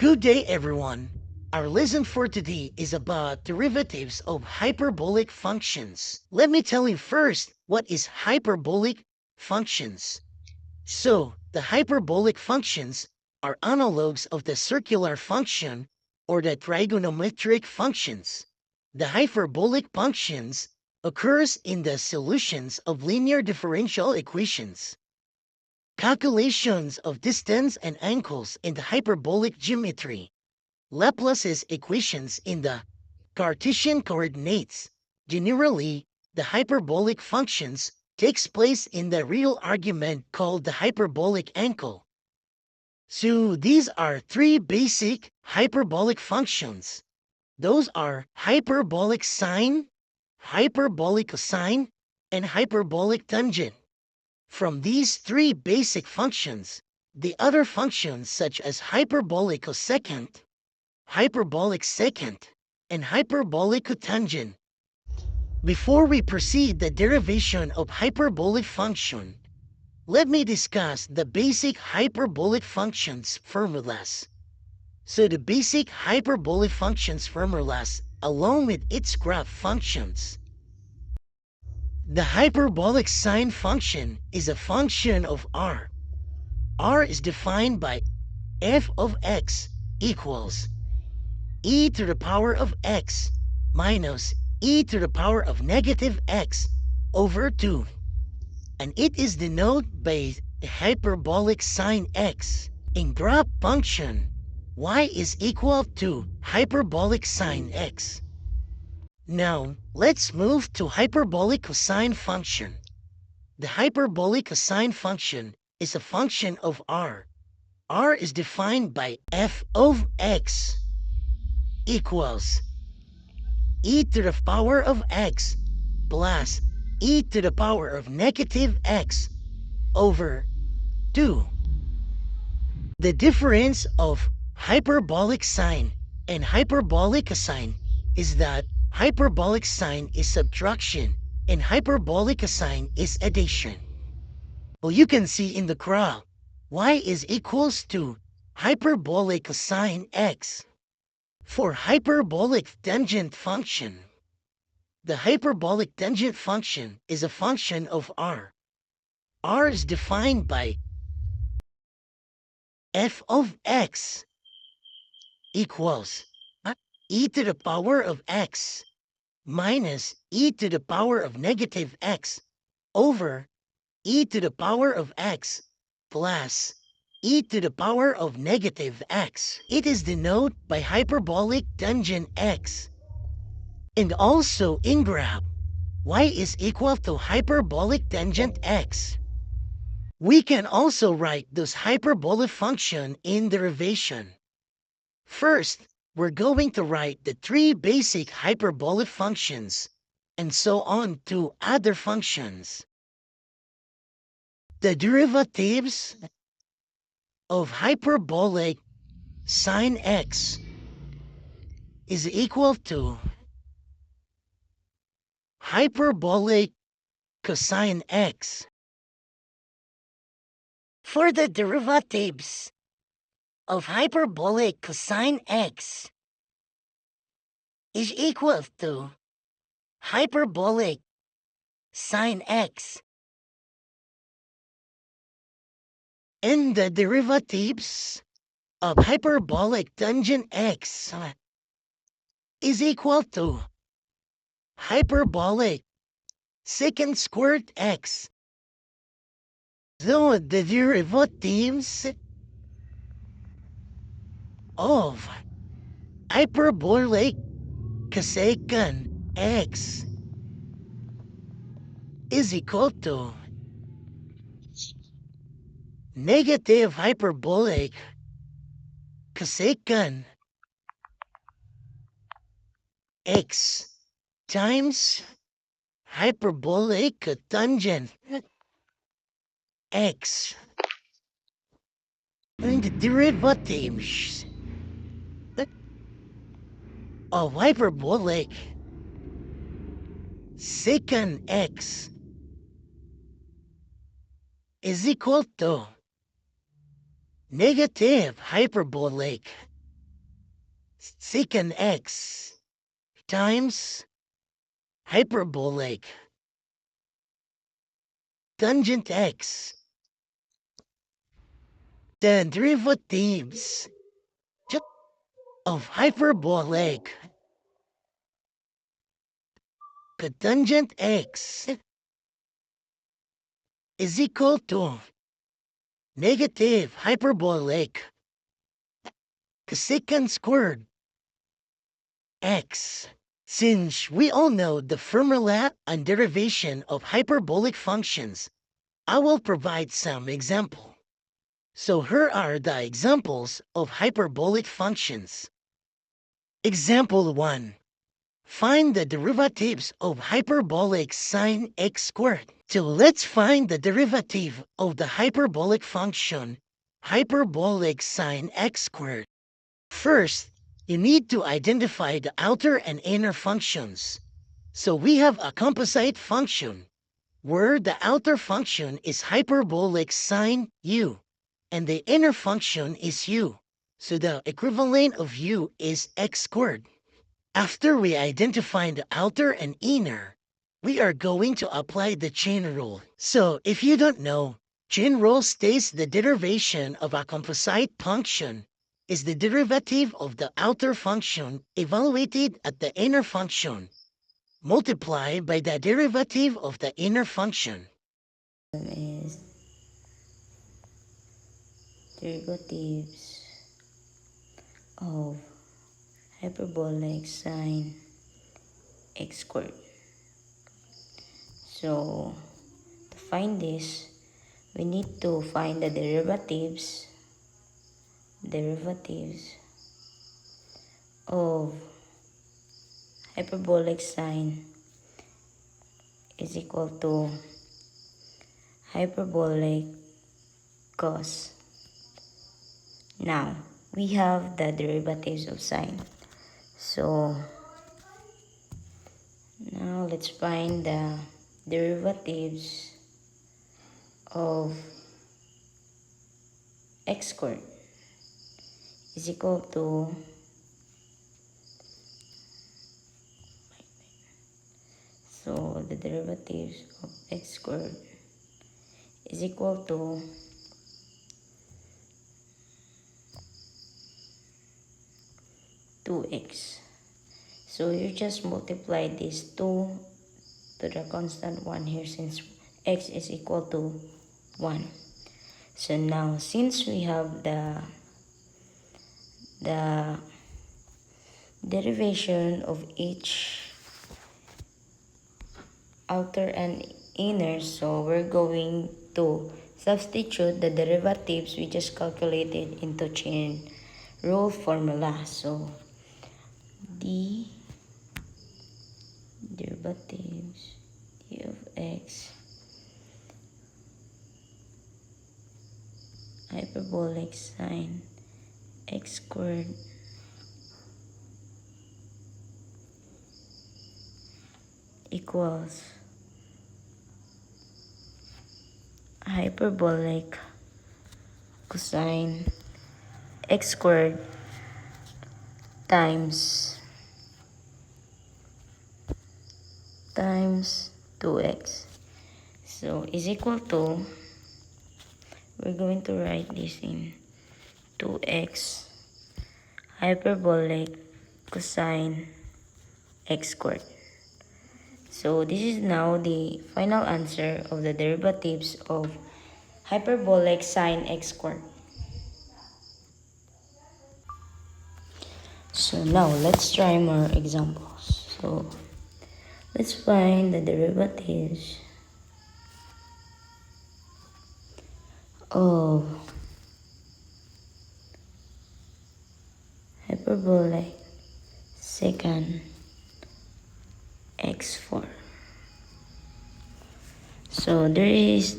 Good day, everyone. Our lesson for today is about derivatives of hyperbolic functions. Let me tell you first what is hyperbolic functions. So, the hyperbolic functions are analogues of the circular function or the trigonometric functions. The hyperbolic functions occurs in the solutions of linear differential equations. Calculations of distance and angles in the hyperbolic geometry. Laplace's equations in the Cartesian coordinates. Generally, the hyperbolic functions takes place in the real argument called the hyperbolic angle. So these are three basic hyperbolic functions. Those are hyperbolic sine, hyperbolic cosine, and hyperbolic tangent. From these three basic functions, the other functions such as hyperbolic cosecant, hyperbolic secant, and hyperbolic cotangent. Before we proceed the derivation of hyperbolic function, let me discuss the basic hyperbolic functions formulas. So the basic hyperbolic functions formulas along with its graph functions. The hyperbolic sine function is a function of r. R is defined by f of x equals e to the power of x minus e to the power of negative x over 2. And it is denoted by the hyperbolic sine x. In graph function, y is equal to hyperbolic sine x. Now, let's move to hyperbolic cosine function. The hyperbolic cosine function is a function of r. R is defined by f of x equals e to the power of x plus e to the power of negative x over 2. The difference of hyperbolic sine and hyperbolic cosine is that hyperbolic sine is subtraction and hyperbolic cosine is addition. Well, you can see in the graph, y is equals to hyperbolic cosine x. For hyperbolic tangent function, the hyperbolic tangent function is a function of r. R is defined by f of x equals e to the power of x minus e to the power of negative x over e to the power of x plus e to the power of negative x. It is denoted by hyperbolic tangent x. And also in graph, y is equal to hyperbolic tangent x. We can also write this hyperbolic function in derivation. First, we're going to write the three basic hyperbolic functions, and so on to other functions. The derivatives of hyperbolic sine x is equal to hyperbolic cosine x. For the derivatives of hyperbolic cosine x is equal to hyperbolic sine x. And the derivatives of hyperbolic tangent x is equal to hyperbolic secant squared x. So the derivatives of hyperbolic cosecant x is equal to negative hyperbolic cosecant x times hyperbolic cotangent x. And the derivatives of hyperbolic secant x is equal to negative hyperbolic secant x times hyperbolic tangent x. The derivatives of hyperbolic cotangent x is equal to negative hyperbolic cosecant squared x. Since we all know the formula and derivation of hyperbolic functions, I will provide some example. So here are the examples of hyperbolic functions. Example 1. Find the derivatives of hyperbolic sine x squared. So let's find the derivative of the hyperbolic function hyperbolic sine x squared. First, you need to identify the outer and inner functions. So we have a composite function where the outer function is hyperbolic sine u and the inner function is u. So the equivalent of u is x squared. After we identify the outer and inner, we are going to apply the chain rule. So if you don't know, chain rule states the derivation of a composite function is the derivative of the outer function evaluated at the inner function multiplied by the derivative of the inner function. Is derivatives of hyperbolic sine x squared. So to find this, we need to find the derivatives of hyperbolic sine is equal to hyperbolic cos. Now we have the derivatives of sine. So now let's find the derivatives of x squared is equal to the derivatives of x squared is equal to two x. So you just multiply these 2 to the constant 1 here since x is equal to 1. So now since we have the derivation of each outer and inner, so we're going to substitute the derivatives we just calculated into chain rule formula. So the derivatives of x hyperbolic sine x squared equals hyperbolic cosine x squared times 2x. So is equal to, we're going to write this in 2x hyperbolic cosine x squared. So this is now the final answer of the derivatives of hyperbolic sine x squared. So now let's try more examples. So let's find the derivatives of hyperbolic secant x4. So this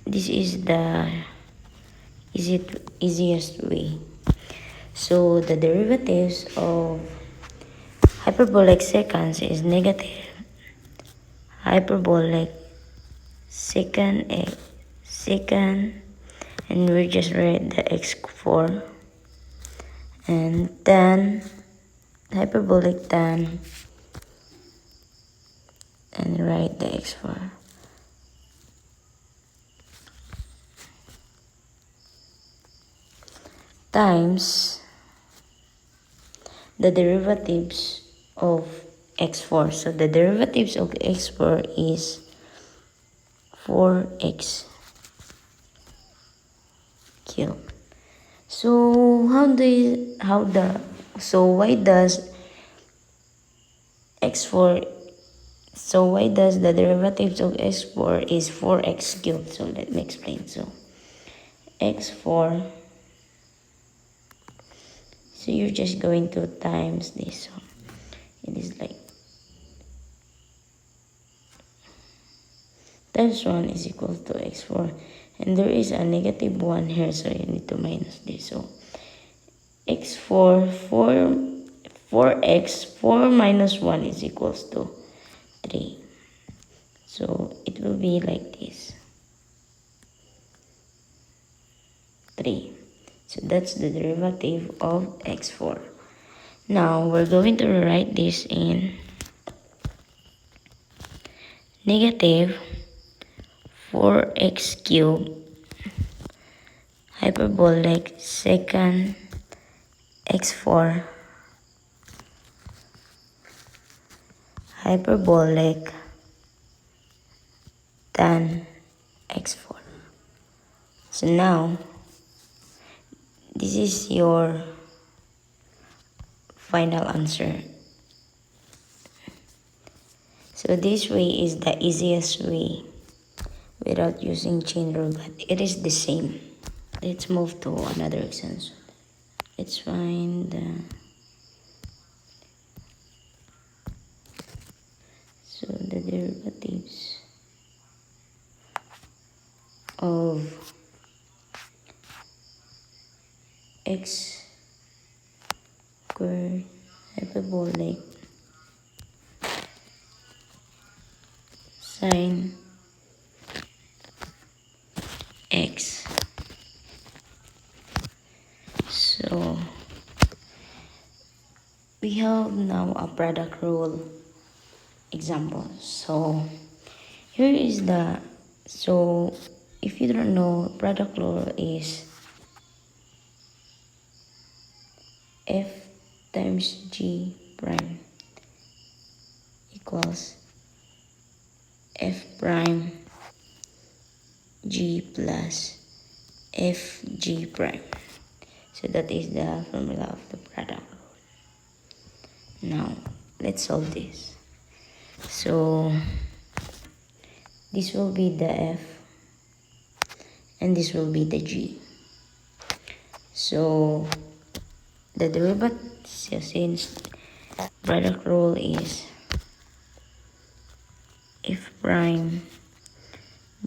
is the easiest way. So the derivatives of hyperbolic secants is negative hyperbolic secant and we just write the x4, and tan, hyperbolic tan, and write the x4 times the derivatives of x4. So the derivatives of x4 is 4x cubed. So why does x4, so why does the derivatives of x4 is 4x cubed? So let me explain. So x4, so you're just going to times this. So it is like times 1 is equal to x4, and there is a negative 1 here, so you need to minus this. So x4, 4x, 4 minus 1 is equals to 3. So it will be like this, 3. So that's the derivative of x4. Now we're going to write this in negative 4x cubed hyperbolic secant x4 hyperbolic tan x4. So now this is your final answer. So this way is the easiest way without using chain rule, but it is the same. Let's move to another example. Let's find the derivatives of x squared hyperbolic sine x. So we have now a product rule example. So here is so if you don't know, product rule is f times g prime equals f prime g plus f g prime. So that is the formula of the product rule. Now let's solve this. So this will be the f and this will be the g. So the derivative, since product rule is f prime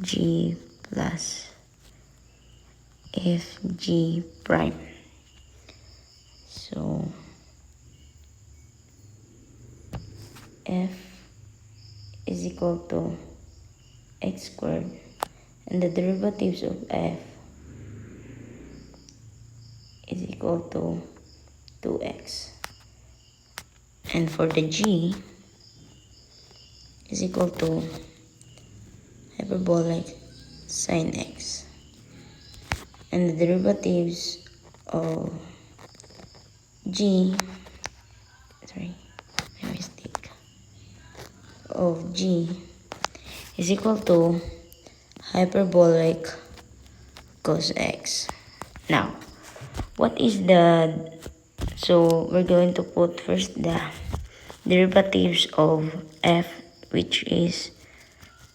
g plus f g prime. So f is equal to x squared, and the derivatives of f is equal to 2x, and for the g is equal to hyperbolic sine x, and the derivatives of g, my mistake, of g is equal to hyperbolic cos x. Now what is so we're going to put first the derivatives of f, which is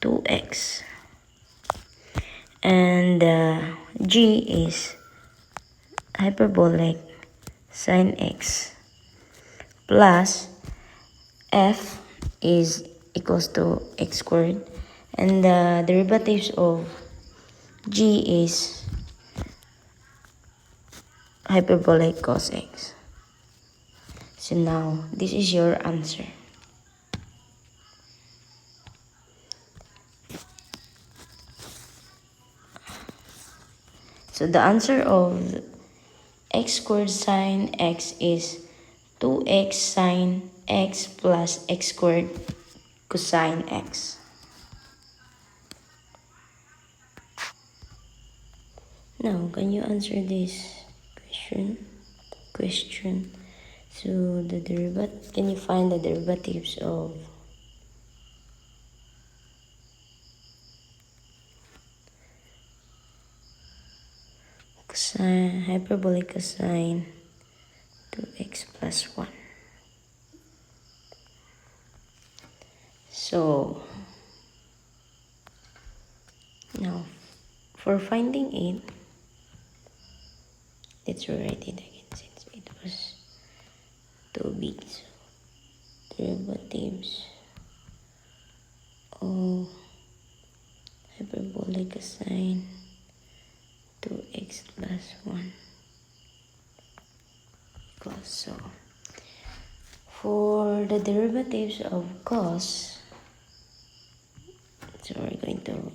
2x, and g is hyperbolic sine x plus f is equals to x squared, and the derivatives of g is hyperbolic cos x. So now this is your answer. So the answer of x squared sine x is 2x sine x plus x squared cosine x. Now, can you answer this question? So can you find the derivatives of cosine, hyperbolic cosine 2x plus 1? So, now, for finding it, let's rewrite it again since it was too big. So, derivatives of hyperbolic cosine 2x plus 1 equals, so for the derivatives of cos, so we're going to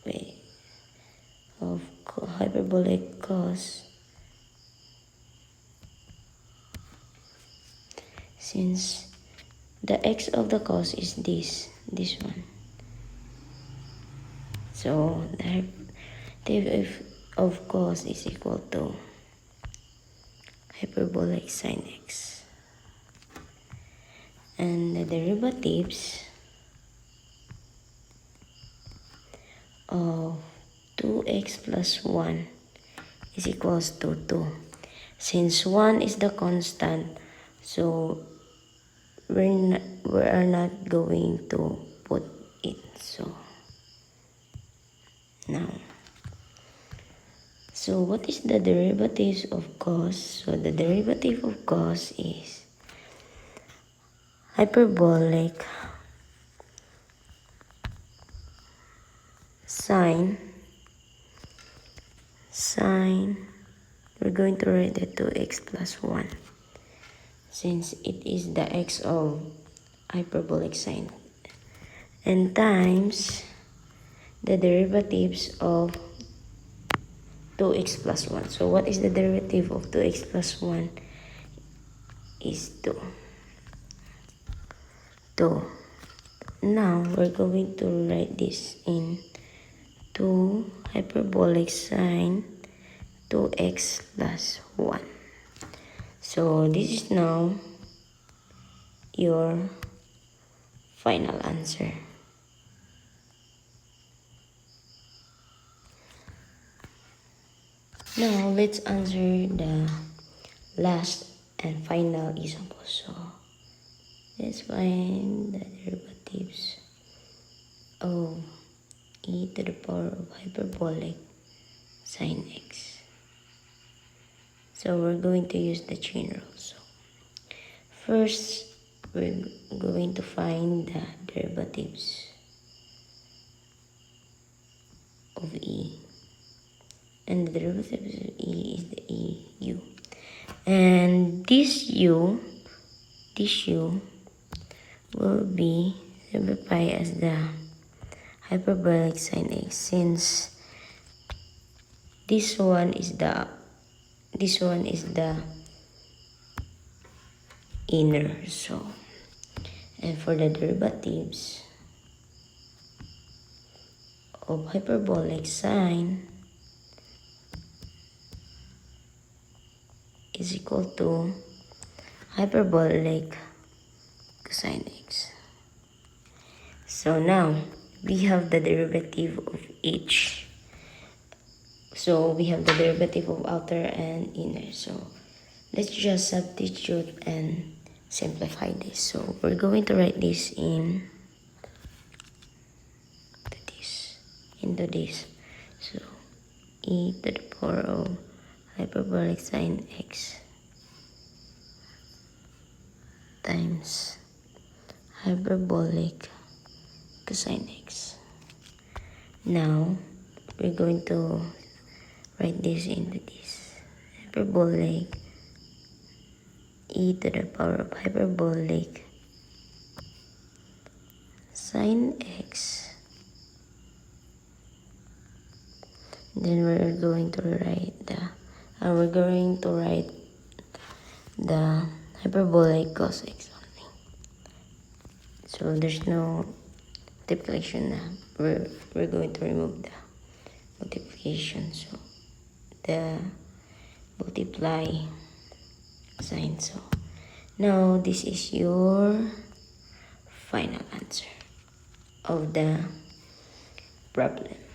way of hyperbolic cos, since the x of the cos is this one, so the derivative of cos is equal to hyperbolic sine x, and the derivatives of 2x plus 1 is equals to 2. Since 1 is the constant, so we are not going to put it. So now, so what is the derivatives of cos? So the derivative of cos is hyperbolic sine, we're going to write the 2x plus 1 since it is the x of hyperbolic sine, and times the derivatives of 2x plus 1. So what is the derivative of 2x plus 1? Is 2. Now we're going to write this in 2 hyperbolic sine 2x plus 1. So this is now your final answer. Now let's answer the last and final example. So let's find the derivatives of e to the power of hyperbolic sine x. So we're going to use the chain rule. So first, we're going to find the derivatives of e. And the derivatives of e is the eu. And this u will be simplified as the hyperbolic sine x, since this one is the inner. So, and for the derivatives of hyperbolic sine is equal to hyperbolic cosine x. So now we have the derivative of each. So we have the derivative of outer and inner. So let's just substitute and simplify this. So we're going to write this into this. So e to the power of hyperbolic sine x times hyperbolic cosine x. Now we're going to write this into this. Hyperbolic e to the power of hyperbolic sine x. Then we're going to write the we're going to write the hyperbolic cos x only. So there's no multiplication na. We're going to remove the multiplication. So the multiply sign. So now this is your final answer of the problem.